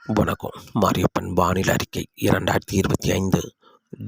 வணக்கம். மாரியப்பன் வானிலை அறிக்கை 2025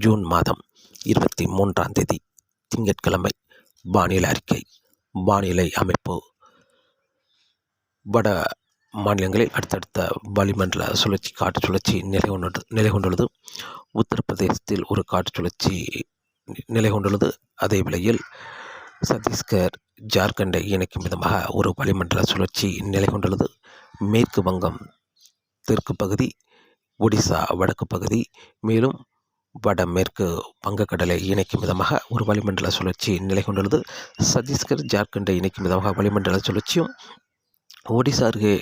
ஜூன் மாதம் 23ஆம் தேதி திங்கட்கிழமை. வானிலை அறிக்கை. வானிலை அமைப்பு. வட மாநிலங்களில் அடுத்தடுத்த வளிமண்டல சுழற்சி காற்று சுழற்சி நிலை கொண்டுள்ளது. உத்தரப்பிரதேசத்தில் ஒரு காற்று சுழற்சி நிலை கொண்டுள்ளது. அதே வேளையில் சத்தீஸ்கர் ஜார்க்கண்டை இணைக்கும் விதமாக ஒரு வளிமண்டல சுழற்சி நிலை கொண்டுள்ளது. மேற்கு வங்கம் தெற்கு பகுதி, ஒடிசா வடக்கு பகுதி, மேலும் வடமேற்கு வங்கக்கடலை இணைக்கும் விதமாக ஒரு வளிமண்டல சுழற்சி நிலை கொண்டுள்ளது. சத்தீஸ்கர் ஜார்க்கண்டை இணைக்கும் விதமாக வளிமண்டல சுழற்சியும், ஒடிசா அருகே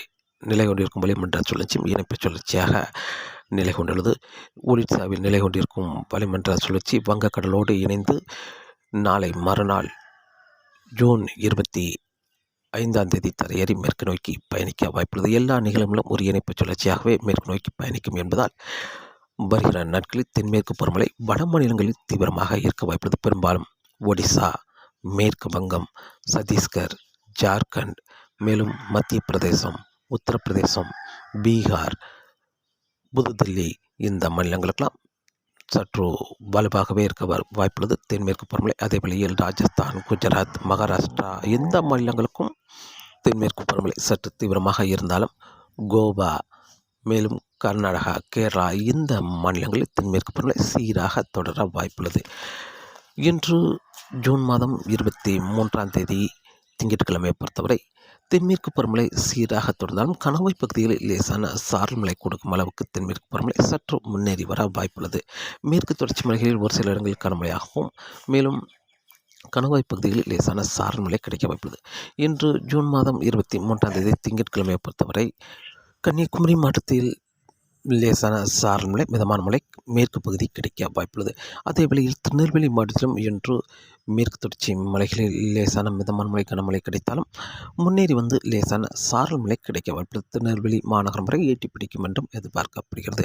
நிலை கொண்டிருக்கும் வளிமண்டல சுழற்சியும் இணைப்பு சுழற்சியாக நிலை கொண்டுள்ளது. ஒடிசாவில் நிலை கொண்டிருக்கும் வளிமண்டல சுழற்சி வங்கக்கடலோடு இணைந்து நாளை மறுநாள் ஜூன் 25ஆம் தேதி தரையேறி மேற்கு நோக்கி பயணிக்க வாய்ப்புள்ளது. எல்லா நிகழ்வுகளும் ஒரு இணைப்பு சுழற்சியாகவே மேற்கு நோக்கி பயணிக்கும் என்பதால் வருகிற நாட்களில் தென்மேற்கு பருவமழை வட மாநிலங்களில் தீவிரமாக இருக்க வாய்ப்புள்ளது. பெரும்பாலும் ஒடிசா, மேற்கு வங்கம், சத்தீஸ்கர், ஜார்க்கண்ட், மேலும் மத்திய பிரதேசம், உத்தரப்பிரதேசம், பீகார், புதுதில்லி இந்த மாநிலங்களுக்கெல்லாம் சற்று வலுவாகவே இருக்க வாய்ப்புள்ளது தென்மேற்கு பருவமழை. அதே வழியில் ராஜஸ்தான், குஜராத், மகாராஷ்டிரா இந்த மாநிலங்களுக்கும் தென்மேற்கு பருவமழை சற்று தீவிரமாக இருந்தாலும் கோவா, மேலும் கர்நாடகா, கேரளா இந்த மாநிலங்களில் தென்மேற்கு பருவமழை சீராக தொடர வாய்ப்புள்ளது. இன்று ஜூன் மாதம் 23ஆம் தேதி திங்கட்கிழமையை பொறுத்தவரை தென்மேற்கு பருவமழை சீராக தொடர்ந்தாலும் கணவாய் பகுதிகளில் லேசான சாரல் மழை கொடுக்கும் அளவுக்கு தென்மேற்கு பருவமழை சற்று முன்னேறி வர வாய்ப்புள்ளது. மேற்கு தொடர்ச்சி மலைகளில் ஒரு சில இடங்களில் கனமழையாகவும், மேலும் கணவாய் பகுதிகளில் லேசான சாரல் மழை கிடைக்க வாய்ப்புள்ளது. இன்று ஜூன் மாதம் 23ஆம் தேதி திங்கட்கிழமையை பொறுத்தவரை கன்னியாகுமரி மாவட்டத்தில் லேசான சாரல் மழை, மிதமான மழை மேற்கு பகுதி கிடைக்க வாய்ப்புள்ளது. அதே வேளையில் திருநெல்வேலி மாவட்டத்திலும் இன்று மேற்கு தொடர்ச்சி மலைகளில் லேசான மிதமான மழை, கனமழை கிடைத்தாலும் முன்னேறி வந்து லேசான சாரல் மழை கிடைக்க வாய்ப்புள்ளது. திருநெல்வேலி மாநகரம் வரை எட்டி பிடிக்கும் என்றும் எதிர்பார்க்கப்படுகிறது.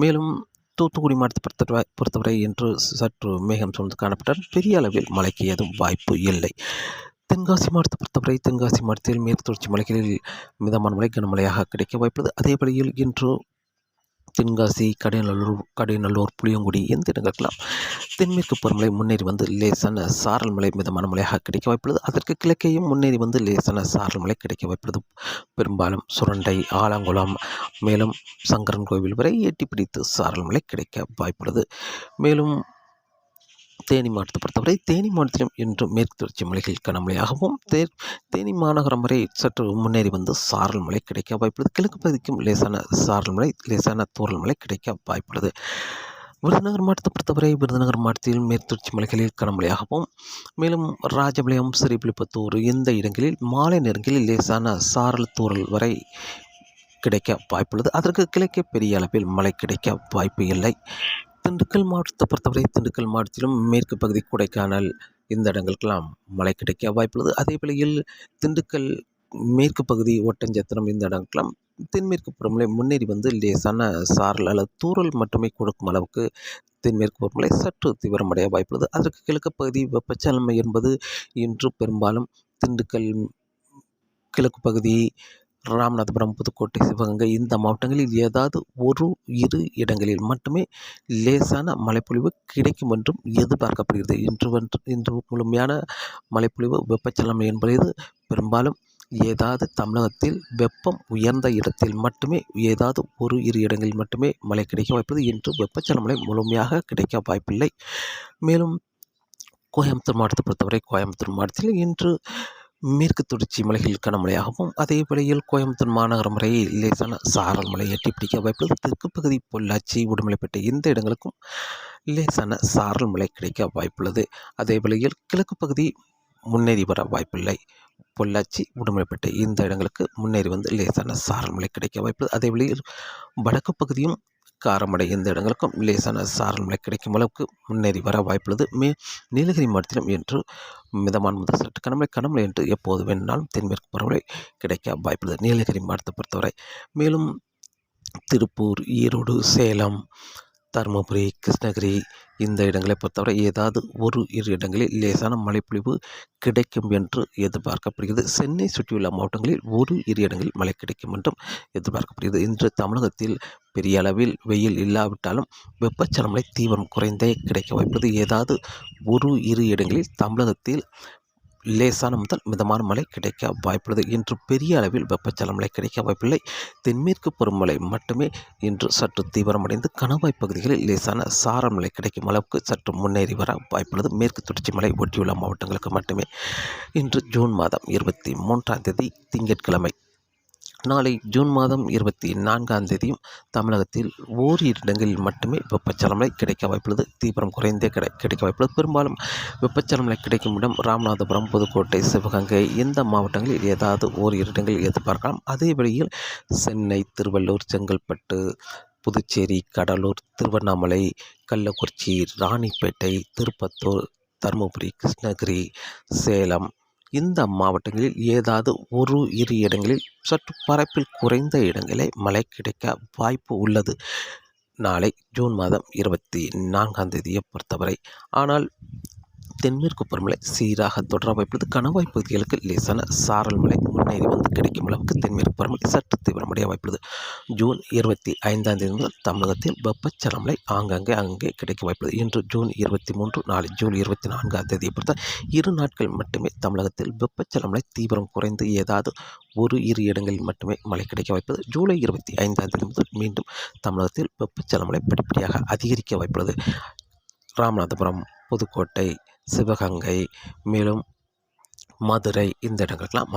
மேலும் தூத்துக்குடி மாவட்டத்தை பொறுத்தவரை இன்று சற்று மேகம் சூழ்ந்து காணப்பட்டால் பெரிய அளவில் மழைக்கு ஏதும் வாய்ப்பு இல்லை. தென்காசி மாவட்டத்தை பொறுத்தவரை தென்காசி மாவட்டத்தில் மேற்கு தொடர்ச்சி மலைகளில் மிதமான மழை, கனமழையாக கிடைக்க வாய்ப்புள்ளது. அதே வழியில் இன்று தென்காசி, கடையநல்லூர், புளியங்குடி இந்த இடங்களுக்கெல்லாம் தென்மேற்கு பருவமழை முன்னேறி வந்து லேசான சாரல் மழை, மிதமான மழையாக கிடைக்க வாய்ப்புள்ளது. அதற்கு கிழக்கேயும் முன்னேறி வந்து லேசான சாரல் மழை கிடைக்க வாய்ப்புள்ளது. பெரும்பாலும் சுரண்டை, ஆலங்குளம், மேலும் சங்கரன் கோவில் வரை எட்டி பிடித்து சாரல் மழை கிடைக்க வாய்ப்புள்ளது. மேலும் தேனி மாவட்டத்தை பொறுத்தவரை தேனி மாவட்டத்திலும் இன்று மேற்கு தொடர்ச்சி மலைகள் கனமழையாகவும், தேனி மாநகரம் வரை சற்று முன்னேறி வந்து சாரல் மழை கிடைக்க வாய்ப்புள்ளது. கிழக்கு பகுதிக்கும் லேசான சாரல் மழை, லேசான தூறல் மழை கிடைக்க வாய்ப்புள்ளது. விருதுநகர் மாவட்டத்தை பொறுத்தவரை விருதுநகர் மாவட்டத்தில் மேற்கு தொடர்ச்சி மலைகளில் கனமழையாகவும், மேலும் ராஜபாளையம், ஸ்ரீவில்லிபுத்தூர் இந்த இடங்களில் மாலை நேரங்களில் லேசான சாரல் தூறல் வரை கிடைக்க வாய்ப்புள்ளது. அதற்கு கிழக்கே பெரிய அளவில் மழை கிடைக்க வாய்ப்பு இல்லை. திண்டுக்கல் மாவட்டத்தை பொறுத்தவரை திண்டுக்கல் மாவட்டத்திலும் மேற்கு பகுதி கொடைக்கானல் இந்த இடங்களுக்கெல்லாம் மழை கிடைக்க வாய்ப்புள்ளது. அதே வேளையில் திண்டுக்கல் மேற்கு பகுதி ஒட்டஞ்சத்திரம் இந்த இடங்களுக்கெல்லாம் தென்மேற்கு பருவமழை முன்னேறி வந்து லேசான சாரல் அல்லது தூறல் மட்டுமே கொடுக்கும் அளவுக்கு தென்மேற்கு பருவமழை சற்று தீவிரமடைய வாய்ப்புள்ளது. அதற்கு கிழக்கு பகுதி வெப்பச்சலமை என்பது இன்று பெரும்பாலும் திண்டுக்கல் கிழக்கு பகுதி, ராமநாதபுரம், புதுக்கோட்டை, சிவகங்கை இந்த மாவட்டங்களில் ஏதாவது ஒரு இரு இடங்களில் மட்டுமே லேசான மழைப்பொழிவு கிடைக்கும் என்றும் எதிர்பார்க்கப்படுகிறது. இன்று முழுமையான மழைப்பொழிவு வெப்பச்சலமை என்பது பெரும்பாலும் ஏதாவது தமிழகத்தில் வெப்பம் உயர்ந்த இடத்தில் மட்டுமே ஏதாவது ஒரு இரு இடங்களில் மட்டுமே மழை கிடைக்க வாய்ப்புள்ளது. இன்று வெப்பச்சலமழை முழுமையாக கிடைக்க வாய்ப்பில்லை. மேலும் கோயம்புத்தூர் மாவட்டத்தை பொறுத்தவரை கோயம்புத்தூர் மாவட்டத்தில் இன்று மேற்கு தொடர்ச்சி மலைகளில் கனமழையாகவும், அதே வேளையில் கோயம்புத்தூர் மாநகரம் வரை லேசான சாரல் மழை எட்டி பிடிக்க வாய்ப்புள்ளது. தெற்கு பகுதி பொள்ளாச்சி, உடுமலைப்பேட்டை இந்த இடங்களுக்கும் லேசான சாரல் மழை கிடைக்க வாய்ப்புள்ளது. அதே வேளையில் கிழக்கு பகுதி முன்னேறி வர வாய்ப்பில்லை. பொள்ளாச்சி, உடுமலைப்பேட்டை இந்த இடங்களுக்கு முன்னேறி வந்து லேசான சாரல் மழை கிடைக்க வாய்ப்புள்ளது. அதே வேளையில் வடக்கு பகுதியும் காரமடை இந்த இடங்களுக்கும் லேசான சாரல் மழை கிடைக்கும் அளவுக்கு முன்னேறி வர வாய்ப்புள்ளது. நீலகிரி மாவட்டத்திலும் இன்று மிதமான முதல் சற்று கனமழை என்று எப்போது வேணுனாலும் தென்மேற்கு பருவமழை கிடைக்க வாய்ப்புள்ளது நீலகிரி மாவட்டத்தை பொறுத்தவரை. மேலும் திருப்பூர், ஈரோடு, சேலம், தருமபுரி, கிருஷ்ணகிரி இந்த இடங்களை பொறுத்தவரை ஏதாவது ஒரு இரு இடங்களில் லேசான மழைப்பொழிவு கிடைக்கும் என்று எதிர்பார்க்கப்படுகிறது. சென்னை சுற்றியுள்ள மாவட்டங்களில் ஒரு இரு இடங்களில் மழை கிடைக்கும் என்றும் எதிர்பார்க்கப்படுகிறது. இன்று தமிழகத்தில் பெரிய அளவில் வெயில் இல்லாவிட்டாலும் வெப்பச்சலன தீவிரம் குறைந்தே கிடைக்க வாய்ப்புள்ளது. ஏதாவது ஒரு இரு இடங்களில் தமிழகத்தில் லேசான முதல் மிதமான மழை கிடைக்க வாய்ப்புள்ளது. இன்று பெரிய அளவில் வெப்பச்சலன மழை கிடைக்க வாய்ப்பில்லை. தென்மேற்கு பருவமழை மட்டுமே இன்று சற்று தீவிரமடைந்து கணவாய் பகுதிகளில் லேசான சாரல் மழை கிடைக்கும் அளவுக்கு சற்று முன்னேறி வர வாய்ப்புள்ளது. மேற்கு தொடர்ச்சி மலை ஒட்டியுள்ள மாவட்டங்களுக்கு மட்டுமே. இன்று ஜூன் மாதம் 23ஆம் தேதி திங்கட்கிழமை. நாளை ஜூன் மாதம் 24ஆம் தேதியும் தமிழகத்தில் ஓரிரு இடங்களில் மட்டுமே வெப்பச்சலன மழை கிடைக்க வாய்ப்புள்ளது. தீவிரம் குறைந்தே கிடைக்க வாய்ப்புள்ளது. பெரும்பாலும் வெப்பச்சலன மழை கிடைக்கும் இடம் ராமநாதபுரம், புதுக்கோட்டை, சிவகங்கை இந்த மாவட்டங்களில் ஏதாவது ஓரிரு இடங்களில் எதிர்பார்க்கலாம். அதே வழியில் சென்னை, திருவள்ளூர், செங்கல்பட்டு, புதுச்சேரி, கடலூர், திருவண்ணாமலை, கள்ளக்குறிச்சி, ராணிப்பேட்டை, திருப்பத்தூர், தருமபுரி, கிருஷ்ணகிரி, சேலம் இந்த மாவட்டங்களில் ஏதாவது ஒரு இரு இடங்களில் சற்று பரப்பில் குறைந்த இடங்களே மழை கிடைக்க வாய்ப்பு உள்ளது. நாளை ஜூன் மாதம் 24ஆம் தேதியை பொறுத்தவரை. ஆனால் தென்மேற்கு பருவமழை சீராக தொடர வாய்ப்புள்ளது. கணவாய் பகுதிகளுக்கு லேசான சாரல் மழை முன்னேறி வந்து கிடைக்கும் அளவுக்கு தென்மேற்கு பருவமழை சற்று தீவிரமடைய வாய்ப்புள்ளது. ஜூன் 25ஆம் தேதி முதல் தமிழகத்தில் வெப்பச்சலன மழை அங்கே கிடைக்க வாய்ப்புள்ளது. இன்று ஜூன் 23, நாளை ஜூன் 24ஆம் தேதியை பொறுத்த 2 நாட்கள் மட்டுமே தமிழகத்தில் வெப்பச்சலன மழை தீவிரம் குறைந்து ஏதாவது ஒரு இரு இடங்களில் மட்டுமே மழை கிடைக்க வாய்ப்புள்ளது. ஜூலை 25ஆம் தேதி முதல் மீண்டும் தமிழகத்தில் வெப்பச்சலன மழை படிப்படியாக அதிகரிக்க வாய்ப்புள்ளது. ராமநாதபுரம், புதுக்கோட்டை, சிவகங்கை, மேலும் மதுரை இந்த இடங்களுக்கெல்லாம்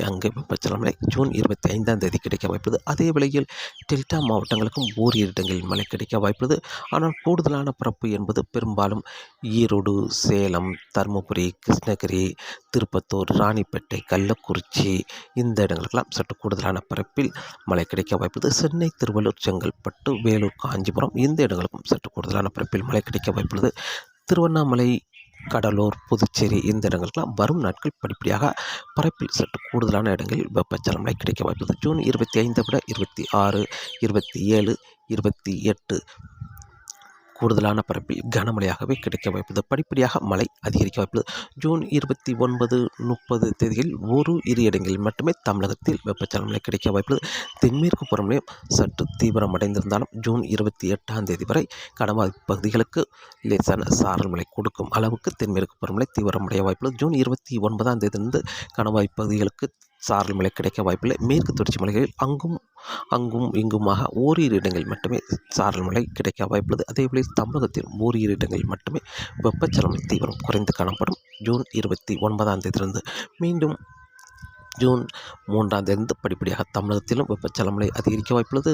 அங்கே வெப்பச்சலன மழை ஜூன் 25ஆம் தேதி கிடைக்க வாய்ப்புள்ளது. அதே வேளையில் டெல்டா மாவட்டங்களுக்கும் ஓரிரு இடங்களில் மழை கிடைக்க வாய்ப்புள்ளது. ஆனால் கூடுதலான பரப்பு என்பது பெரும்பாலும் ஈரோடு, சேலம், தருமபுரி, கிருஷ்ணகிரி, திருப்பத்தூர், ராணிப்பேட்டை, கள்ளக்குறிச்சி இந்த இடங்களுக்கெல்லாம் சற்று கூடுதலான பரப்பில் மழை கிடைக்க வாய்ப்புள்ளது. சென்னை, திருவள்ளூர், செங்கல்பட்டு, வேலூர், காஞ்சிபுரம் இந்த இடங்களுக்கும் சற்று கூடுதலான பரப்பில் மழை கிடைக்க வாய்ப்புள்ளது. திருவண்ணாமலை, கடலூர், புதுச்சேரி இந்த இடங்களுக்கெல்லாம் வரும் நாட்கள் படிப்படியாக பரப்பில் சற்று கூடுதலான இடங்களில் வெப்பச்சலன மழை கிடைக்க வாய்ப்புள்ளது. ஜூன் 25 விட 26, 27, 28 கூடுதலான பரப்பில் கனமழையாகவே கிடைக்க வாய்ப்புள்ளது. படிப்படியாக மழை அதிகரிக்க வாய்ப்புள்ளது. ஜூன் 29, 30 தேதிகளில் ஒரு இரு இடங்களில் மட்டுமே தமிழகத்தில் வெப்பச்சலன மழை கிடைக்க வாய்ப்புள்ளது. தென்மேற்கு பருவமழை சற்று தீவிரமடைந்திருந்தாலும் ஜூன் 28ஆம் தேதி வரை கணவாய் பகுதிகளுக்கு லேசான சாரல் மழை கொடுக்கும் அளவுக்கு தென்மேற்கு பருவமழை தீவிரமடைய வாய்ப்புள்ளது. ஜூன் 29ஆம் தேதியிலிருந்து கணவாய் பகுதிகளுக்கு சாரல் மழை கிடைக்க வாய்ப்பில்லை. மேற்கு தொடர்ச்சி மலைகளில் அங்கும் இங்குமாக ஓரிரு இடங்களில் மட்டுமே சாரல் மழை கிடைக்க வாய்ப்புள்ளது. அதேபோல தமிழகத்தில் ஓரிரு இடங்களில் மட்டுமே வெப்பச்சலன தீவிரம் குறைந்து காணப்படும். ஜூன் 29ஆம் தேதியிலிருந்து மீண்டும் ஜூன் 3ஆம் தேதி படிப்படியாக தமிழகத்திலும் வெப்பச்சலன மழை அதிகரிக்க வாய்ப்புள்ளது.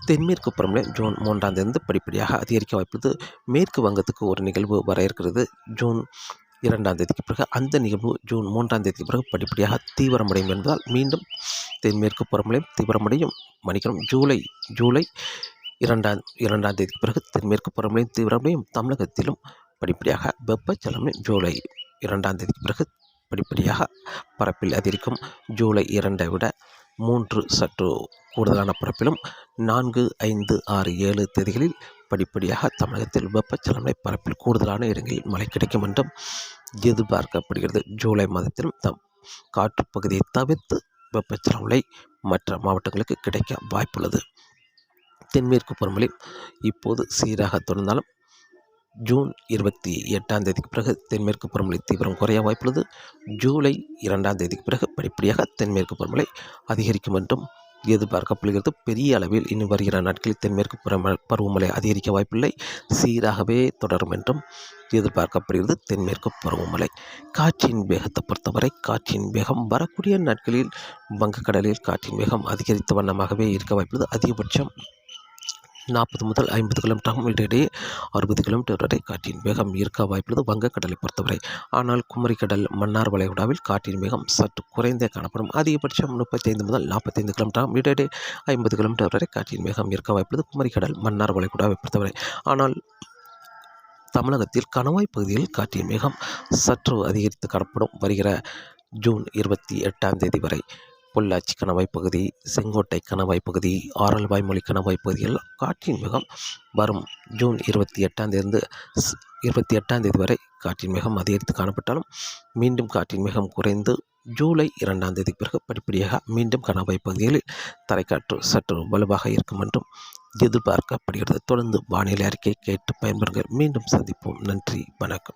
தென்மேற்கு பருவமழை ஜூன் 3ஆம் தேதி படிப்படியாக அதிகரிக்க வாய்ப்புள்ளது. மேற்கு வங்கத்துக்கு ஒரு நிகழ்வு வர இருக்கிறது. ஜூன் 2ஆம் தேதிக்கு பிறகு அந்த நிகழ்வு ஜூன் 3ஆம் தேதிக்கு பிறகு படிப்படியாக தீவிரமடையும் என்பதால் மீண்டும் தென்மேற்கு பருவமழையும் தீவிரமடையும். ஜூலை 2ஆம் தேதிக்கு பிறகு தென்மேற்கு பருவமழையும் தீவிரமடையும். தமிழகத்திலும் படிப்படியாக வெப்பச்சலனம் ஜூலை 2ஆம் தேதிக்கு பிறகு படிப்படியாக பரப்பில் அதிகரிக்கும். ஜூலை 2ஐ விட 3 சற்று கூடுதலான பரப்பிலும் 4, 5, 6, 7 தேதிகளில் படிப்படியாக தமிழகத்தில் வெப்பச்சலன பரப்பில் கூடுதலான இடங்களில் மழை கிடைக்கும் என்றும் எதிர்பார்க்கப்படுகிறது. ஜூலை மாதத்திலும் காற்று பகுதியை தவிர்த்து வெப்பச்சலன மழை மற்ற மாவட்டங்களுக்கு கிடைக்க வாய்ப்புள்ளது. தென்மேற்கு பருவமழை இப்போது சீராக தொடர்ந்தாலும் ஜூன் 28ஆம் தேதிக்கு பிறகு தென்மேற்கு பருவமழை தீவிரம் குறைய வாய்ப்புள்ளது. ஜூலை 2ஆம் தேதிக்கு பிறகு படிப்படியாக தென்மேற்கு பருவமழை அதிகரிக்கும் என்றும் எதிர்பார்க்கப்படுகிறது. பெரிய அளவில் இன்னும் வருகிற நாட்களில் தென்மேற்கு பருவமழை அதிகரிக்க வாய்ப்பில்லை. சீராகவே தொடரும் என்றும் எதிர்பார்க்கப்படுகிறது. தென்மேற்கு பருவமழை காற்றின் வேகத்தை பொறுத்தவரை காற்றின் வேகம் வரக்கூடிய நாட்களில் வங்கக்கடலில் காற்றின் வேகம் அதிகரித்த வண்ணமாகவே இருக்க வாய்ப்புள்ளது. அதிகபட்சம் 40 முதல் 50 கிலோமீட்டர் இடையிடையே 60 கிலோமீட்டர் வரை காற்றின் வேகம் இருக்க வாய்ப்புள்ளது வங்கக்கடலை பொறுத்தவரை. ஆனால் குமரிக்கடல், மன்னார் வளைகுடாவில் காற்றின் வேகம் சற்று குறைந்தே காணப்படும். அதிகபட்சம் 35 முதல் 45 கிலோமீட்டர் இடையிடையே 50 கிலோமீட்டர் வரை காற்றின் வேகம் இருக்க வாய்ப்புள்ளது குமரிக்கடல், மன்னார் வளைகுடாவை பொறுத்தவரை. ஆனால் தமிழகத்தில் கணவாய் பகுதியில் காற்றின் வேகம் சற்று அதிகரித்து காணப்படும் வருகிற ஜூன் 28ஆம் தேதி வரை. பொள்ளாச்சி கணவாய் பகுதி, செங்கோட்டை கணவாய் பகுதி, ஆரல்வாய்மொழி கணவாய் பகுதியெல்லாம் காற்றின் வேகம் வரும் ஜூன் 28 வரை காற்றின் வேகம் அதிகரித்து காணப்பட்டாலும் மீண்டும் காற்றின் வேகம் குறைந்து ஜூலை 2 பிறகு படிப்படியாக மீண்டும் கணவாய் பகுதிகளில் தரைக்காற்று சற்று வலுவாக இருக்கும் என்றும் எதிர்பார்க்கப்படுகிறது. தொடர்ந்து வானிலை அறிக்கை கேட்டு பயன்பெறுங்கள். மீண்டும் சந்திப்போம். நன்றி, வணக்கம்.